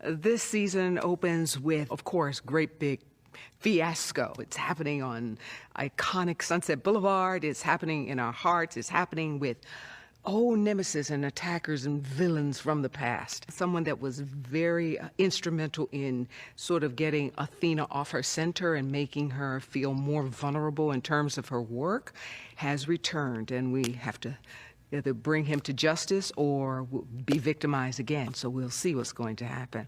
This season opens with, of course, great big fiasco. It's happening on iconic Sunset Boulevard. It's happening in our hearts. It's happening with old nemesis and attackers and villains from the past. Someone that was very instrumental in sort of getting Athena off her center and making her feel more vulnerable in terms of her work has returned, and we have to either bring him to justice or be victimized again. So we'll see what's going to happen.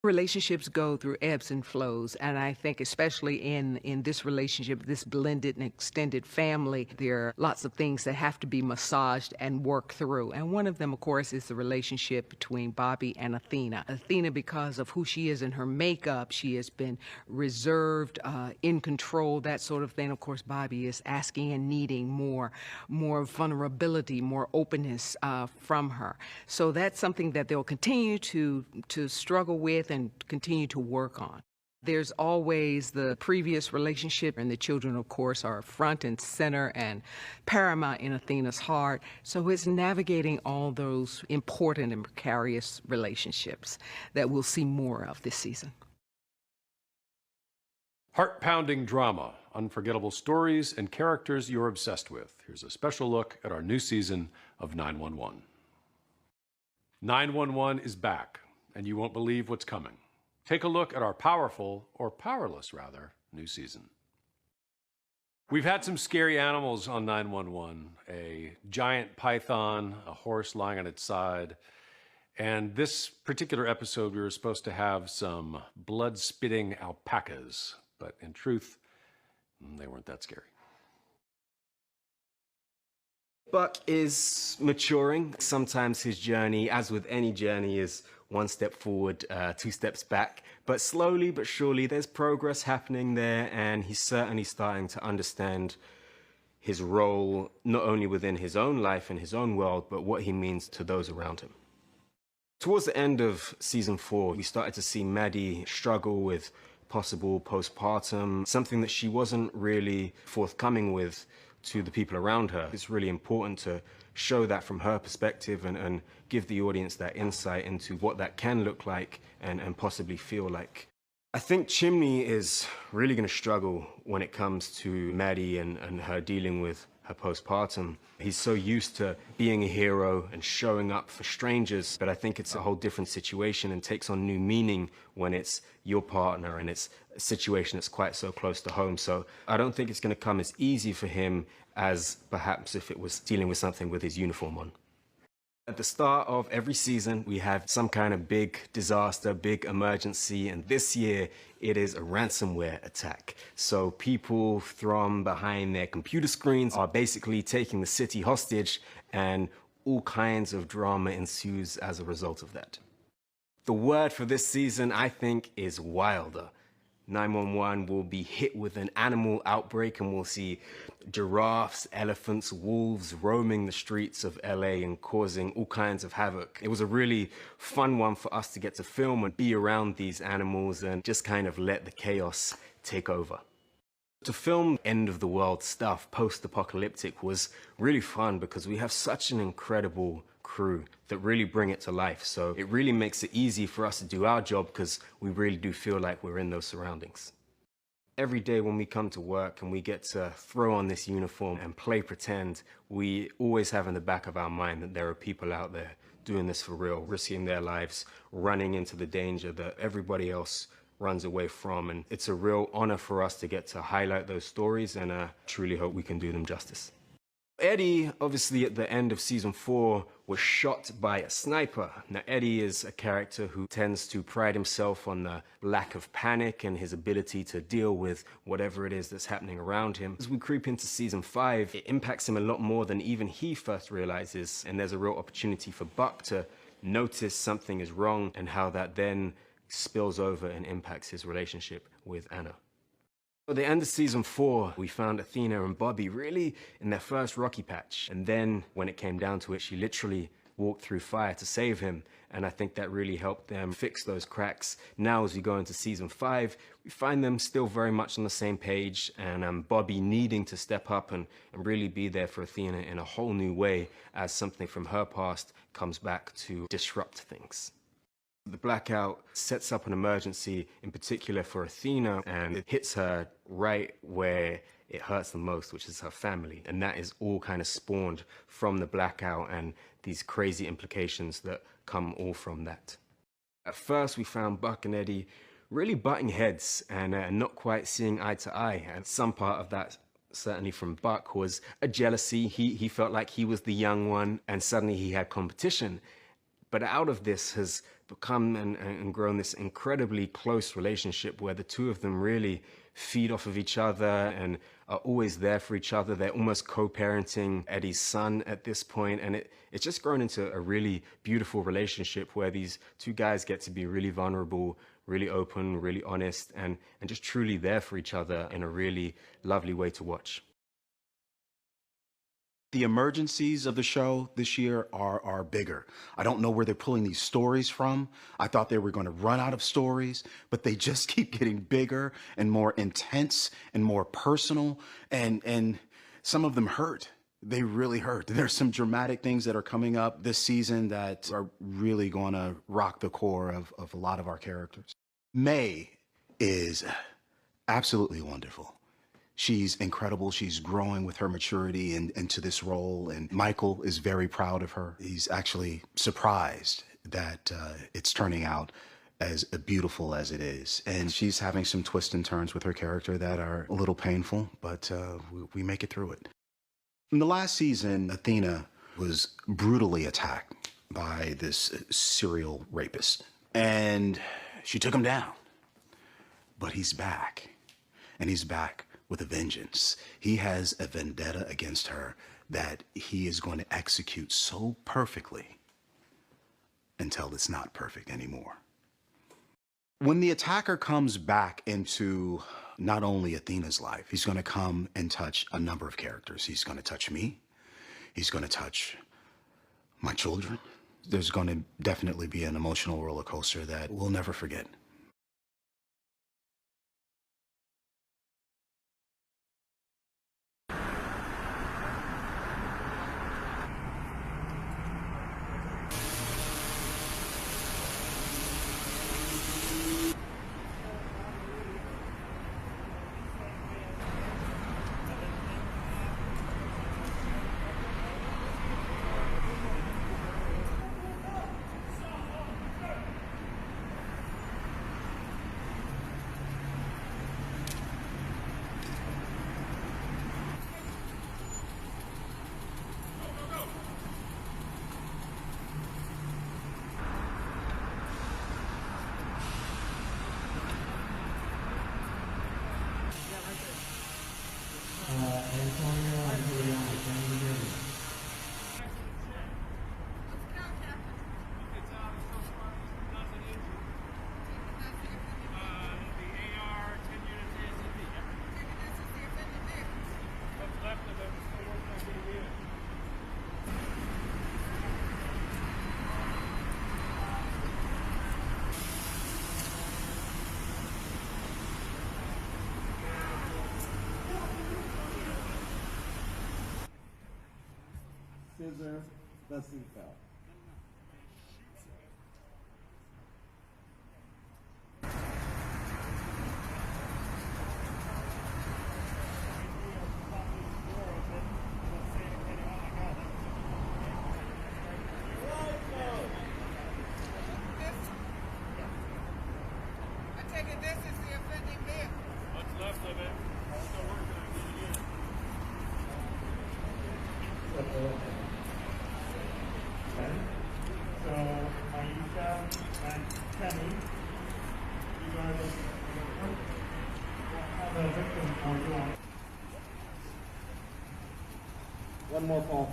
Relationships go through ebbs and flows, and I think especially in this relationship, this blended and extended family, there are lots of things that have to be massaged and worked through. And one of them, of course, is the relationship between Bobby and Athena. Athena, because of who she is in her makeup, she has been reserved, in control, that sort of thing. Of course, Bobby is asking and needing more vulnerability, more openness from her. So that's something that they'll continue to struggle with and continue to work on. There's always the previous relationship, and the children, of course, are front and center and paramount in Athena's heart. So it's navigating all those important and precarious relationships that we'll see more of this season. Heart-pounding drama, unforgettable stories, and characters you're obsessed with. Here's a special look at our new season of 911. 911 is back, and you won't believe what's coming. Take a look at our powerful, or powerless rather, new season. We've had some scary animals on 911, a giant python, a horse lying on its side, and this particular episode we were supposed to have some blood-spitting alpacas, but in truth, they weren't that scary. Buck is maturing. Sometimes his journey, as with any journey, is one step forward, two steps back. But slowly but surely, there's progress happening there, and he's certainly starting to understand his role, not only within his own life and his own world, but what he means to those around him. Towards the end of season 4, we started to see Maddie struggle with possible postpartum, something that she wasn't really forthcoming with to the people around her. It's really important to show that from her perspective and give the audience that insight into what that can look like and possibly feel like. I think Chimney is really going to struggle when it comes to Maddie and her dealing with her postpartum. He's so used to being a hero and showing up for strangers, but I think it's a whole different situation and takes on new meaning when it's your partner and it's a situation that's quite so close to home. So I don't think it's going to come as easy for him as perhaps if it was dealing with something with his uniform on. At the start of every season, we have some kind of big disaster, big emergency, and this year it is a ransomware attack. So people from behind their computer screens are basically taking the city hostage, and all kinds of drama ensues as a result of that. The word for this season, I think, is wilder. 911 will be hit with an animal outbreak, and we'll see giraffes, elephants, wolves roaming the streets of LA and causing all kinds of havoc. It was a really fun one for us to get to film and be around these animals and just kind of let the chaos take over. To film end of the world stuff, post-apocalyptic, was really fun because we have such an incredible crew that really bring it to life. So it really makes it easy for us to do our job because we really do feel like we're in those surroundings. Every day when we come to work and we get to throw on this uniform and play pretend, we always have in the back of our mind that there are people out there doing this for real, risking their lives, running into the danger that everybody else runs away from. And it's a real honor for us to get to highlight those stories, and I truly hope we can do them justice. Eddie, obviously at the end of season 4, was shot by a sniper. Now Eddie is a character who tends to pride himself on the lack of panic and his ability to deal with whatever it is that's happening around him. As we creep into season 5, it impacts him a lot more than even he first realizes, and there's a real opportunity for Buck to notice something is wrong and how that then spills over and impacts his relationship with Anna. At the end of season 4, we found Athena and Bobby really in their first rocky patch. And then when it came down to it, she literally walked through fire to save him. And I think that really helped them fix those cracks. Now, as we go into season 5, we find them still very much on the same page, and Bobby needing to step up and really be there for Athena in a whole new way as something from her past comes back to disrupt things. The blackout sets up an emergency, in particular for Athena, and it hits her right where it hurts the most, which is her family. And that is all kind of spawned from the blackout and these crazy implications that come all from that. At first, we found Buck and Eddie really butting heads and not quite seeing eye to eye. And some part of that, certainly from Buck, was a jealousy. He felt like he was the young one, and suddenly he had competition. But out of this has become and grown this incredibly close relationship where the two of them really feed off of each other and are always there for each other. They're almost co-parenting Eddie's son at this point, and it's just grown into a really beautiful relationship where these two guys get to be really vulnerable, really open, really honest, and just truly there for each other in a really lovely way to watch. The emergencies of the show this year are bigger. I don't know where they're pulling these stories from. I thought they were going to run out of stories, but they just keep getting bigger and more intense and more personal. And some of them hurt. They really hurt. There's some dramatic things that are coming up this season that are really going to rock the core of a lot of our characters. May is absolutely wonderful. She's incredible. She's growing with her maturity into this role, and Michael is very proud of her. He's actually surprised that it's turning out as beautiful as it is. And she's having some twists and turns with her character that are a little painful, but we make it through it. In the last season, Athena was brutally attacked by this serial rapist, and she took him down. But he's back, and he's back with a vengeance. He has a vendetta against her that he is going to execute so perfectly until it's not perfect anymore. When the attacker comes back into not only Athena's life, he's going to come and touch a number of characters. He's going to touch me. He's going to touch my children. There's going to definitely be an emotional roller coaster that we'll never forget. Scissor the seatbelt. I take it this is the offending vehicle. What's left of it? Still working on getting in. So, Aisha and Kenny, you guys have a victim for you. One more call.